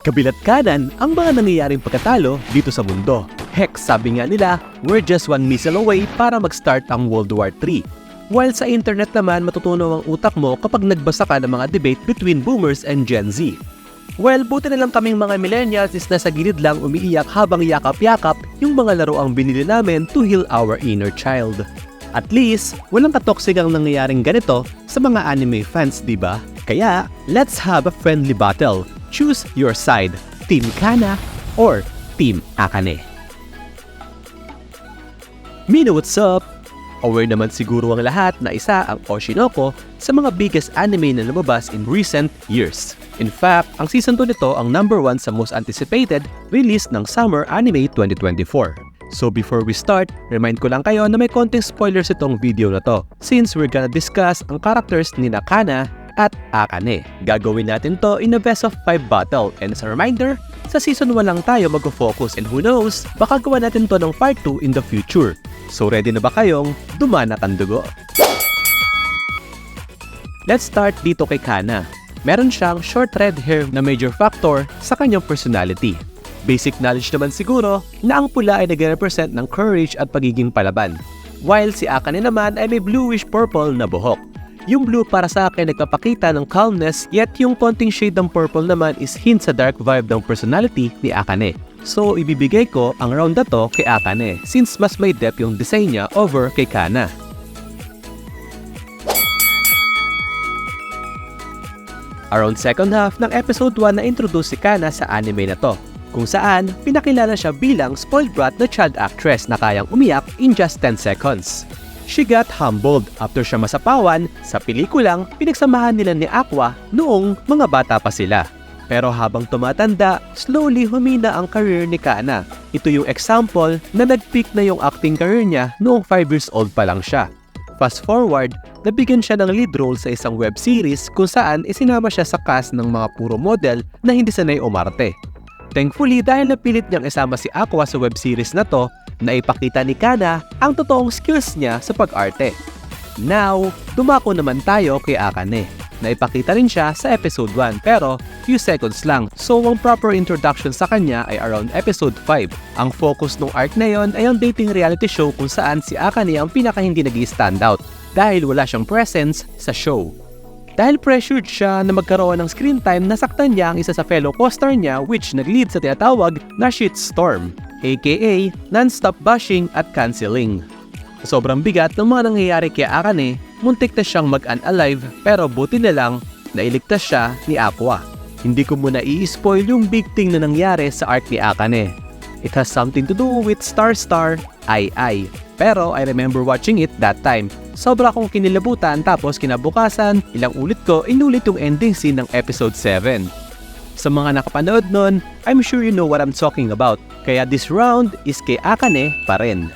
kabilat kanan ang mga nangyayaring pagkatalo dito sa mundo. Heck, sabi nga nila, we're just one missile away para mag-start ang World War III. While sa internet naman matutunaw ang utak mo kapag nagbasa ka ng mga debate between boomers and Gen Z. Well, buti na lang kaming mga millennials is nasa gilid lang umiiyak habang yakap-yakap yung mga laro ang binili namin to heal our inner child. At least, walang katoksik ang nangyayaring ganito sa mga anime fans, diba? Kaya, let's have a friendly battle. Choose your side, Team Kana or Team Akane. Mina, what's up? Aware naman siguro ang lahat na isa ang Oshinoko sa mga biggest anime na lumabas in recent years. In fact, ang season 2 nito ang number 1 sa most anticipated release ng Summer Anime 2024. So before we start, remind ko lang kayo na may konting spoilers itong video na to since we're gonna discuss ang characters ni Kana at Akane. Gagawin natin to in a best of 5 battle, and as a reminder, sa season 1 lang tayo mag-focus and who knows, baka gawa natin to ng part 2 in the future. So ready na ba kayong dumanat ang dugo? Let's start dito kay Kana. Meron siyang short red hair na major factor sa kanyang personality. Basic knowledge naman siguro na ang pula ay nag-represent ng courage at pagiging palaban. While si Akane naman ay may bluish purple na buhok. Yung blue para sa akin nagpapakita ng calmness, yet yung konting shade ng purple naman is hint sa dark vibe ng personality ni Akane. So ibibigay ko ang round na to kay Akane since mas may depth yung design niya over kay Kana. Around second half ng episode 1 na introduce si Kana sa anime na to, kung saan pinakilala siya bilang spoiled brat na child actress na kayang umiyak in just 10 seconds. She got humbled after siya masapawan sa pelikulang pinagsamahan nila ni Aqua noong mga bata pa sila. Pero habang tumatanda, slowly humina ang career ni Kana. Ito yung example na nag-peak na yung acting career niya noong 5 years old pa lang siya. Fast forward, nabigyan siya ng lead role sa isang web series kung saan isinama siya sa cast ng mga puro model na hindi sanay umarte. Thankfully, dahil napilit niyang isama si Aqua sa web series na to, naipakita ni Kana ang totoong skills niya sa pag-arte. Now, dumako naman tayo kay Akane. Naipakita rin siya sa episode 1 pero few seconds lang, so ang proper introduction sa kanya ay around episode 5. Ang focus ng arc na yon ay ang dating reality show kung saan si Akane ang pinaka hindi nag-standout dahil wala siyang presence sa show. Dahil pressured siya na magkaroon ng screen time, nasaktan niya ang isa sa fellow co-star niya which nag-lead sa tinatawag na shitstorm, aka non-stop bashing at canceling. Sobrang bigat ng mga nangyayari kay Akane, muntik na siyang mag-unalive pero buti na lang nailigtas siya ni Aqua. Hindi ko muna i-spoil yung big thing na nangyari sa arc ni Akane. It has something to do with Star Ai. Pero I remember watching it that time. Sobra akong kinilabutan tapos kinabukasan, ilang ulit ko inulit yung ending scene ng episode 7. Sa mga nakapanood nun, I'm sure you know what I'm talking about. Kaya this round is kay Akane pa rin.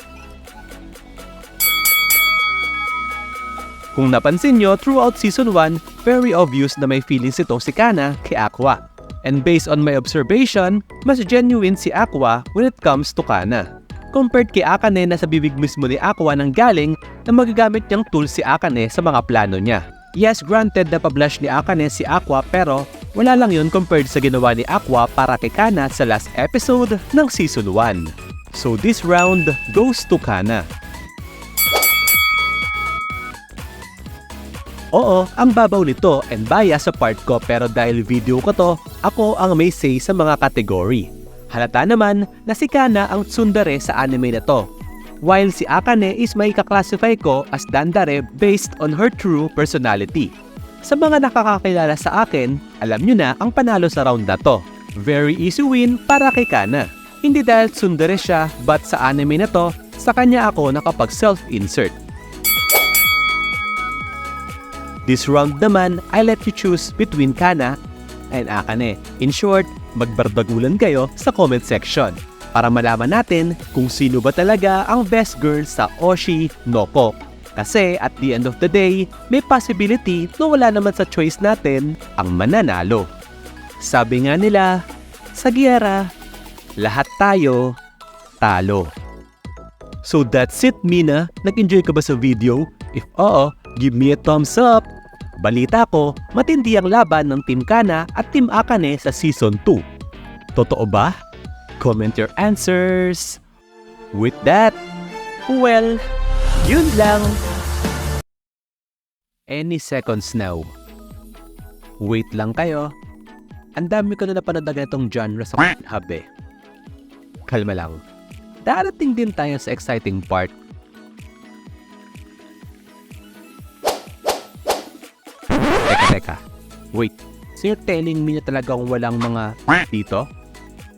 Kung napansin nyo, throughout season 1, very obvious na may feelings itong si Kana kay Aqua. And based on my observation, mas genuine si Aqua when it comes to Kana. Compared kay Akane na sa bibig mismo ni Aqua nang galing na magagamit niyang tool si Akane sa mga plano niya. Yes, granted na pa-blush ni Akane si Aqua pero wala lang yun compared sa ginawa ni Aqua para kay Kana sa last episode ng season 1. So this round goes to Kana. Oo, ang babaw nito and bias sa part ko pero dahil video ko to, ako ang may say sa mga kategory. Halata naman na si Kana ang tsundere sa anime na to, while si Akane is may kaklasify ko as dandare based on her true personality. Sa mga nakakakilala sa akin, alam nyo na ang panalo sa round na to. Very easy win para kay Kana. Hindi dahil tsundere siya but sa anime na to, sa kanya ako nakapag self-insert. This round naman, I let you choose between Kana and Akane. In short, magbardagulan kayo sa comment section para malaman natin kung sino ba talaga ang best girl sa Oshinoko. Kasi at the end of the day, may possibility na wala naman sa choice natin ang mananalo. Sabi nga nila, sa giyera, lahat tayo talo. So that's it, Mina. Nag-enjoy ka ba sa video? If oo, give me a thumbs up. Balita ko, matindi ang laban ng Team Kana at Team Akane sa Season 2. Totoo ba? Comment your answers. With that, well, yun lang. Any seconds now. Wait lang kayo. Ang dami ko na napanood na ganitong genre sa Pornhub eh. Kalma lang. Darating din tayo sa exciting part. Teka. Wait. So you're telling me na talagang walang mga dito?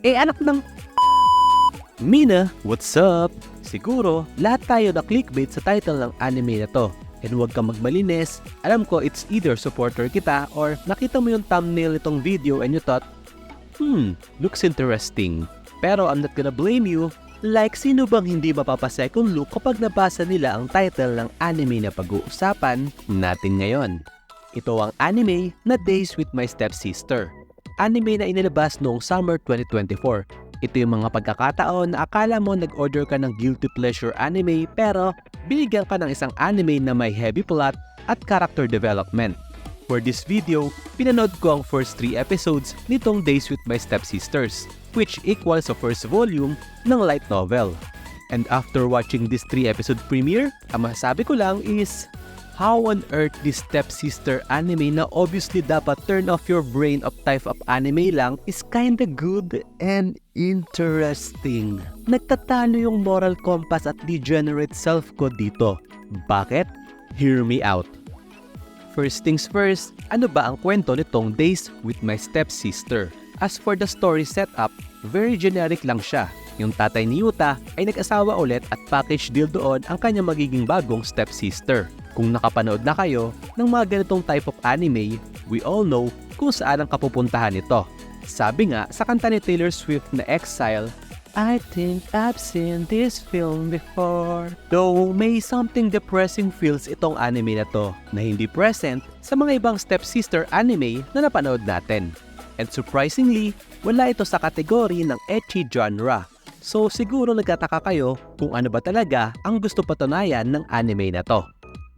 Anak ng... Mina, what's up? Siguro, lahat tayo na clickbait sa title ng anime na to. And huwag kang magmalinis. Alam ko, it's either supporter kita or nakita mo yung thumbnail nitong video and you thought, looks interesting. Pero I'm not gonna blame you. Like, sino bang hindi mapapasecond look kapag nabasa nila ang title ng anime na pag-uusapan natin ngayon? Ito ang anime na Days with My Stepsister. Anime na inilabas noong summer 2024. Ito yung mga pagkakataon na akala mo nag-order ka ng guilty pleasure anime pero binigyan ka ng isang anime na may heavy plot at character development. For this video, pinanood ko ang first 3 episodes nitong Days with My Stepsisters, which equals sa first volume ng light novel. And after watching this 3 episode premiere, ang masasabi ko lang is, how on earth this stepsister anime na obviously dapat turn off your brain of type of anime lang is kinda good and interesting. Nagtatalo yung moral compass at degenerate self ko dito. Bakit? Hear me out. First things first, ano ba ang kwento nitong Days with My Stepsister? As for the story setup, very generic lang siya. Yung tatay ni Yuta ay nag-asawa ulit at package deal doon ang kanyang magiging bagong stepsister. Kung nakapanood na kayo ng mga ganitong type of anime, we all know kung saan ang kapupuntahan nito. Sabi nga sa kanta ni Taylor Swift na Exile, I think I've seen this film before. Though may something depressing feels itong anime na to na hindi present sa mga ibang stepsister anime na napanood natin. And surprisingly, wala ito sa kategory ng ecchi genre. So siguro nagtataka kayo kung ano ba talaga ang gusto patunayan ng anime na to.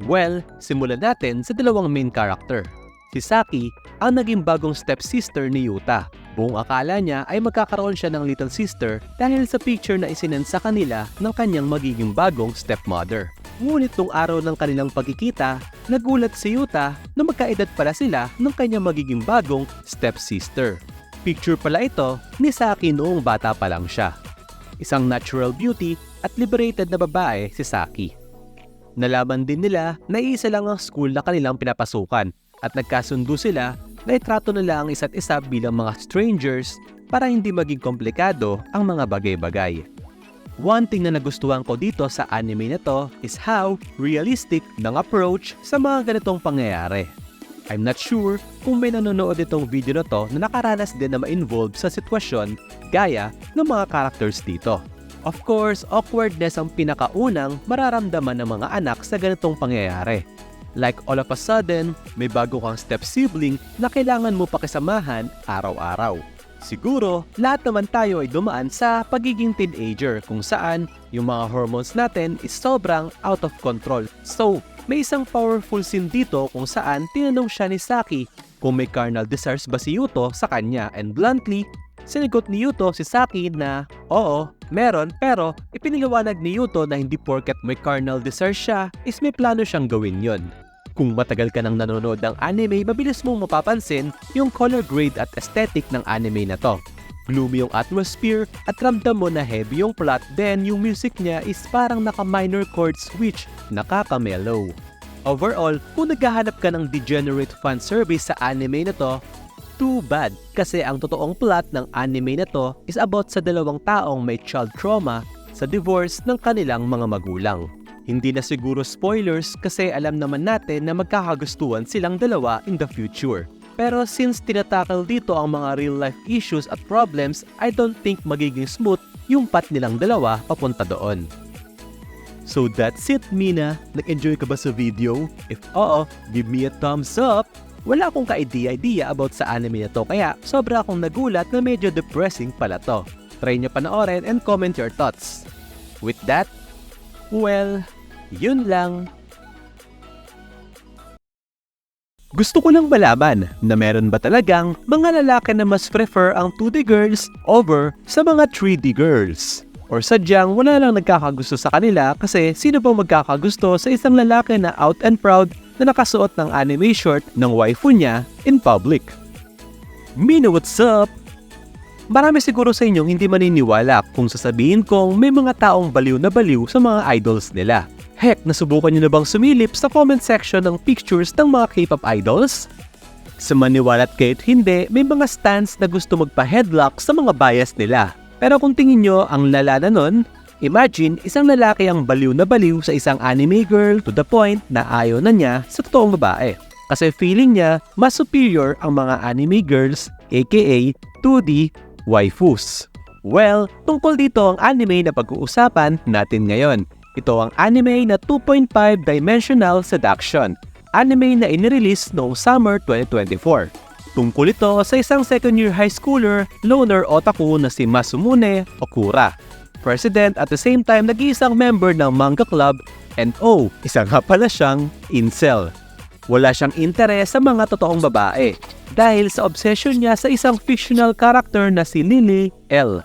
Well, simulan natin sa dalawang main character. Si Saki ang naging bagong stepsister ni Yuta. Buong akala niya ay magkakaroon siya ng little sister dahil sa picture na isinend sa kanila ng kanyang magiging bagong stepmother. Ngunit nung araw ng kanilang pagkikita, nagulat si Yuta na magkaedad pala sila ng kanyang magiging bagong stepsister. Picture pala ito ni Saki noong bata pa lang siya. Isang natural beauty at liberated na babae si Saki. Nalaman din nila na isa lang ang school na kanilang pinapasukan at nagkasundo sila na itrato nila ang isa't isa bilang mga strangers para hindi maging komplikado ang mga bagay-bagay. One thing na nagustuhan ko dito sa anime na to is how realistic ng approach sa mga ganitong pangyayari. I'm not sure kung may nanonood itong video na to na nakaranas din na ma-involve sa sitwasyon gaya ng mga characters dito. Of course, awkwardness ang pinakaunang mararamdaman ng mga anak sa ganitong pangyayari. Like all of a sudden, may bago kang step-sibling na kailangan mo pakisamahan araw-araw. Siguro, lahat naman tayo ay dumaan sa pagiging teenager kung saan yung mga hormones natin is sobrang out of control. So, may isang powerful scene dito kung saan tinanong siya ni Saki kung may carnal desires ba si Yuto sa kanya and bluntly, sinagot ni Yuto si Saki na, oo, meron pero ipiniliwanag ni Yuto na hindi porket may carnal desire siya is may plano siyang gawin yon. Kung matagal ka nang nanonood ng anime, mabilis mong mapapansin yung color grade at aesthetic ng anime na to. Gloomy yung atmosphere at ramdam mo na heavy yung plot, then yung music niya is parang naka-minor chords which nakaka-mellow. Overall, kung naghahanap ka ng degenerate fan service sa anime na to, too bad kasi ang totoong plot ng anime na to is about sa dalawang taong may child trauma sa divorce ng kanilang mga magulang. Hindi na siguro spoilers kasi alam naman natin na magkakagustuhan silang dalawa in the future. Pero since tinatakal dito ang mga real life issues at problems, I don't think magiging smooth yung path nilang dalawa papunta doon. So that's it, Mina. Nag-enjoy ka ba sa video? If oo, give me a thumbs up. Wala akong ka-idea about sa anime na to kaya sobra akong nagulat na medyo depressing pala to. Try nyo panoorin and comment your thoughts. With that, well, yun lang. Gusto ko lang malaman na meron ba talagang mga lalaki na mas prefer ang 2D girls over sa mga 3D girls? Or sadyang wala lang nagkakagusto sa kanila kasi sino bang magkakagusto sa isang lalaki na out and proud na nakasuot ng anime short ng waifu niya in public? Mina, what's up? Marami siguro sa inyong hindi maniniwala kung sasabihin kong may mga taong baliw na baliw sa mga idols nila. Heck, nasubukan nyo na bang sumilip sa comment section ng pictures ng mga K-pop idols? Sa maniwala't kahit hindi, may mga stans na gusto magpa-headlock sa mga bias nila. Pero kung tingin nyo ang lala na nun, imagine isang lalaki ang baliw na baliw sa isang anime girl to the point na ayaw na niya sa totoong babae. Kasi feeling niya mas superior ang mga anime girls aka 2D waifus. Well, tungkol dito ang anime na pag-uusapan natin ngayon. Ito ang anime na 2.5 dimensional seduction, anime na inirelease noong summer 2024. Tungkol ito sa isang second-year high schooler, loner otaku na si Masumune Okura. President at the same time nag-iisang member ng manga club and isa nga pala siyang incel. Wala siyang interes sa mga totoong babae dahil sa obsession niya sa isang fictional character na si Lily L.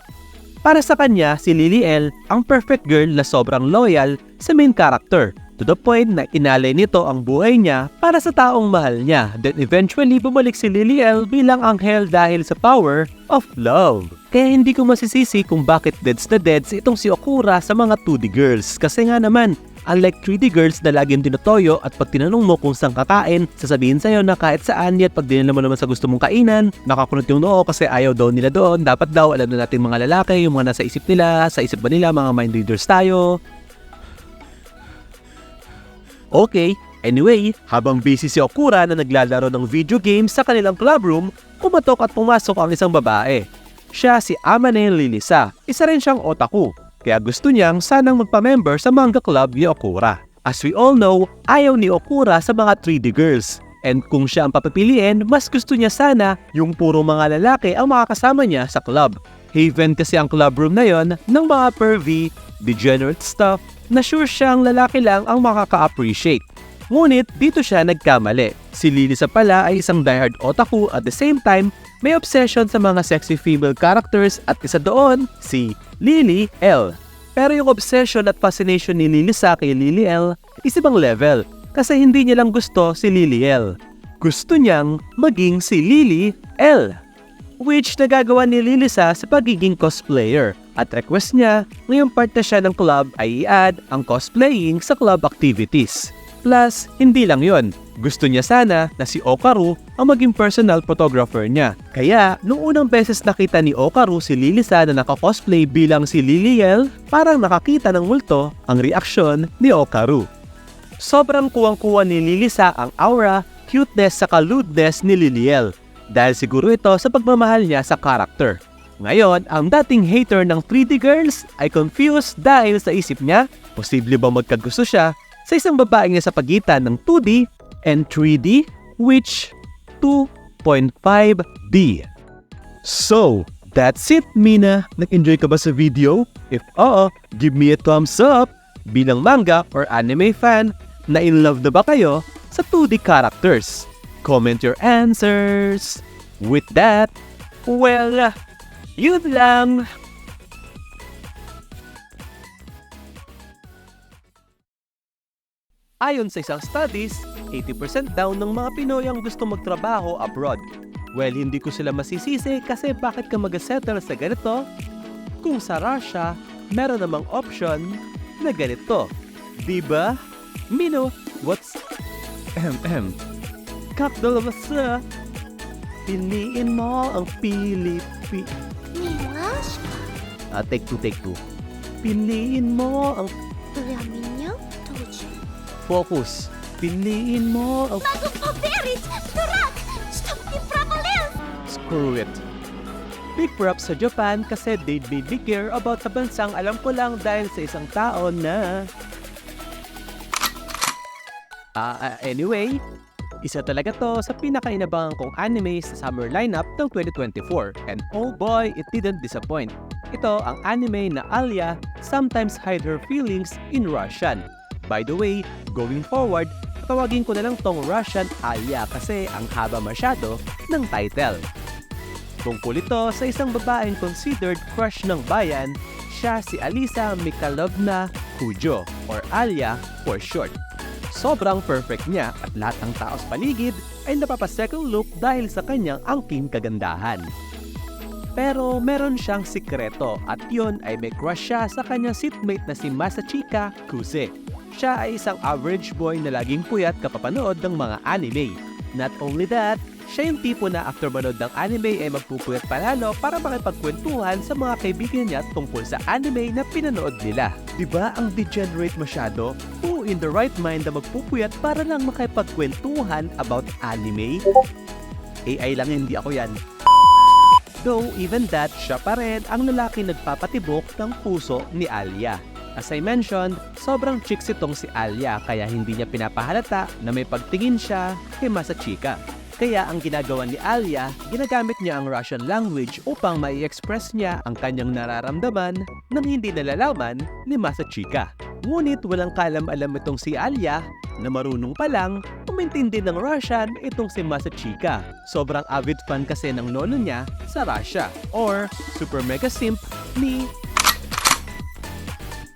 Para sa kanya, si Lily L ang perfect girl na sobrang loyal sa main character to the point na inalay nito ang buhay niya para sa taong mahal niya. Then eventually bumalik si Lily L bilang anghel dahil sa power of love. Kaya hindi ko masisisi kung bakit deads na deads itong si Okura sa mga 2D girls. Kasi nga naman, unlike 3D girls na laging tinutoyo at pag tinanong mo kung saan kakain, sasabihin sa'yo na kahit saan, yet pag dinala mo naman sa gusto mong kainan, nakakunot yung noo kasi ayaw daw nila doon. Dapat daw, alam na natin mga lalaki, yung mga nasa isip nila, sa isip ba nila, mga mind readers tayo. Okay, anyway, habang busy si Okura na naglalaro ng video games sa kanilang club room, kumatok at pumasok ang isang babae. Siya si Amane Lilisa, isa rin siyang otaku. Kaya gusto niyang sanang magpa-member sa manga club ni Okura. As we all know, ayaw ni Okura sa mga 3D girls. And kung siya ang papipiliin, mas gusto niya sana yung puro mga lalaki ang makakasama niya sa club. Haven kasi ang club room na yon ng mga pervy, degenerate stuff na sure siyang lalaki lang ang makaka-appreciate. Ngunit dito siya nagkamali. Si Lilisa pala ay isang diehard otaku at the same time, may obsession sa mga sexy female characters at isa doon, si Lily L. Pero yung obsession at fascination ni Lilisa kay Lily L is ibang level kasi hindi niya lang gusto si Lily L. Gusto niyang maging si Lily L, which nagagawa ni Lilisa sa pagiging cosplayer at request niya ngayong part na siya ng club ay i-add ang cosplaying sa club activities. Plus, hindi lang yon. Gusto niya sana na si Okaru ang maging personal photographer niya. Kaya, nung unang beses nakita ni Okaru si Lilisa na naka-cosplay bilang si Liliel, parang nakakita ng multo ang reaksyon ni Okaru. Sobrang kuwang-kuwa ni Lilisa ang aura, cuteness sa lewdness ni Liliel dahil siguro ito sa pagmamahal niya sa character. Ngayon, ang dating hater ng 3D girls ay confused dahil sa isip niya, posible ba magkagusto siya sa isang babaeng nasa pagitan ng 2D and 3D, which 2.5D. So, that's it, Mina. Nag-enjoy ka ba sa video? If oo, give me a thumbs up. Bilang manga or anime fan, na in love na ba kayo sa 2D characters? Comment your answers. With that, well, yun lang. Ayon sa isang studies, 80% daw ng mga Pinoy ang gusto magtrabaho abroad. Well, hindi ko sila masisisi kasi bakit ka mag-settle sa ganito? Kung sa Russia, meron namang option na ganito. Diba? Mino, what's... Kakdol sa... Piliin mo ang Pilipi... Немножко. Take two. Piliin mo ang... Для меня тоже. Focus. Piliin mo ang... Могу поверить, дурак, что ты провалил. Screw it. Big props sa Japan kasi they made me care about sa bansang alam ko lang dahil sa isang tao na... Anyway, isa talaga to sa pinakainabangan kong anime sa summer lineup ng 2024 and oh boy, it didn't disappoint. Ito ang anime na Alia sometimes hide her feelings in Russian. By the way, going forward, Tawagin ko na lang tong Russian Alia kasi ang haba masyado ng title. Tungkol ito sa isang babaeng considered crush ng bayan, siya si Alisa Mikhailovna Kujo or Alia for short. Sobrang perfect niya at lahat ng tao sa paligid ay napapa-second look dahil sa kanyang angking kagandahan. Pero meron siyang sikreto at yun ay may crush siya sa kanyang seatmate na si Masachika Kuse. Siya ay isang average boy na laging puyat kapapanood ng mga anime. Not only that, siya yung tipo na after manood ng anime ay magpupuyat palalo para makipagkwentuhan sa mga kaibigan niya tungkol sa anime na pinanood nila. Diba ang degenerate masyado? Who in the right mind na magpupuyat para lang makipagkwentuhan about anime? AI lang, hindi ako yan. Though even that, siya pa rin ang lalaki nagpapatibok ng puso ni Alia. As I mentioned, sobrang chicks itong si Alia kaya hindi niya pinapahalata na may pagtingin siya kay Masachika. Kaya ang ginagawa ni Alia, ginagamit niya ang Russian language upang mai-express niya ang kanyang nararamdaman nang hindi nalalaman ni Masachika. Ngunit walang kalam-alam itong si Alia na marunong pa lang umintindi ng Russian itong si Masachika. Sobrang avid fan kasi ng lolo niya sa Russia or super mega simp ni...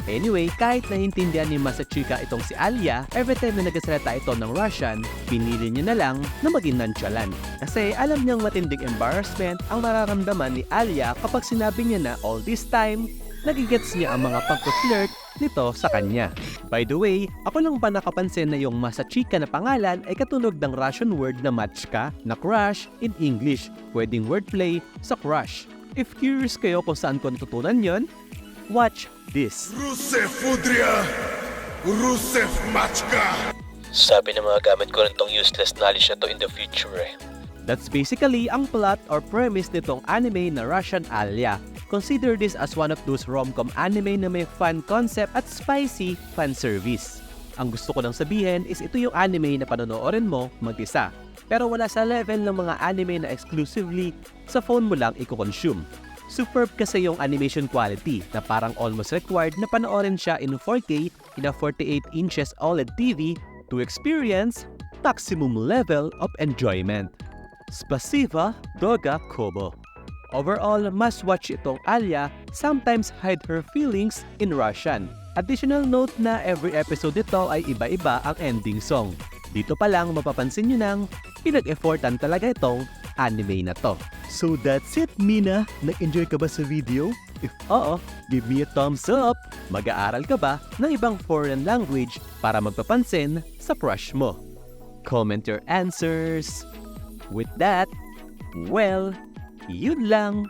Anyway, kahit naintindihan ni Masachika itong si Alia, every time na nagsasalita ito ng Russian, pinili niya na lang na maging nonchalant. Kasi alam niyang matinding embarrassment ang mararamdaman ni Alia kapag sinabi niya na all this time, nagigets niya ang mga pagko-flirt nito sa kanya. By the way, ako lang ba nakapansin na yung Masachika na pangalan ay katunog ng Russian word na machka na crush in English, pwedeng wordplay sa crush. If curious kayo kung saan ko natutunan yon, watch this. Rusev Udria, Rusev Machka. Sabi ng mga gamit ko rin tong useless knowledge na to in the future eh. That's basically ang plot or premise nitong anime na Russian Alia. Consider this as one of those rom-com anime na may fun concept at spicy fan service. Ang gusto ko lang sabihin is ito yung anime na panonoorin mo mag-isa. Pero wala sa level ng mga anime na exclusively sa phone mo lang i-consume. Superb kasi yung animation quality na parang almost required na panoorin siya in 4K in a 48 inches OLED TV to experience maximum level of enjoyment. Spasiba Doga Kobo. Overall, must watch itong Alia sometimes hide her feelings in Russian. Additional note na every episode nito ay iba-iba ang ending song. Dito pa lang mapapansin nyo nang pinag-effortan talaga itong anime na to. So that's it, Mina. Nag-enjoy ka ba sa video? If oo, give me a thumbs up. Mag-aaral ka ba ng ibang foreign language para magpapansin sa crush mo? Comment your answers. With that, well, yun lang.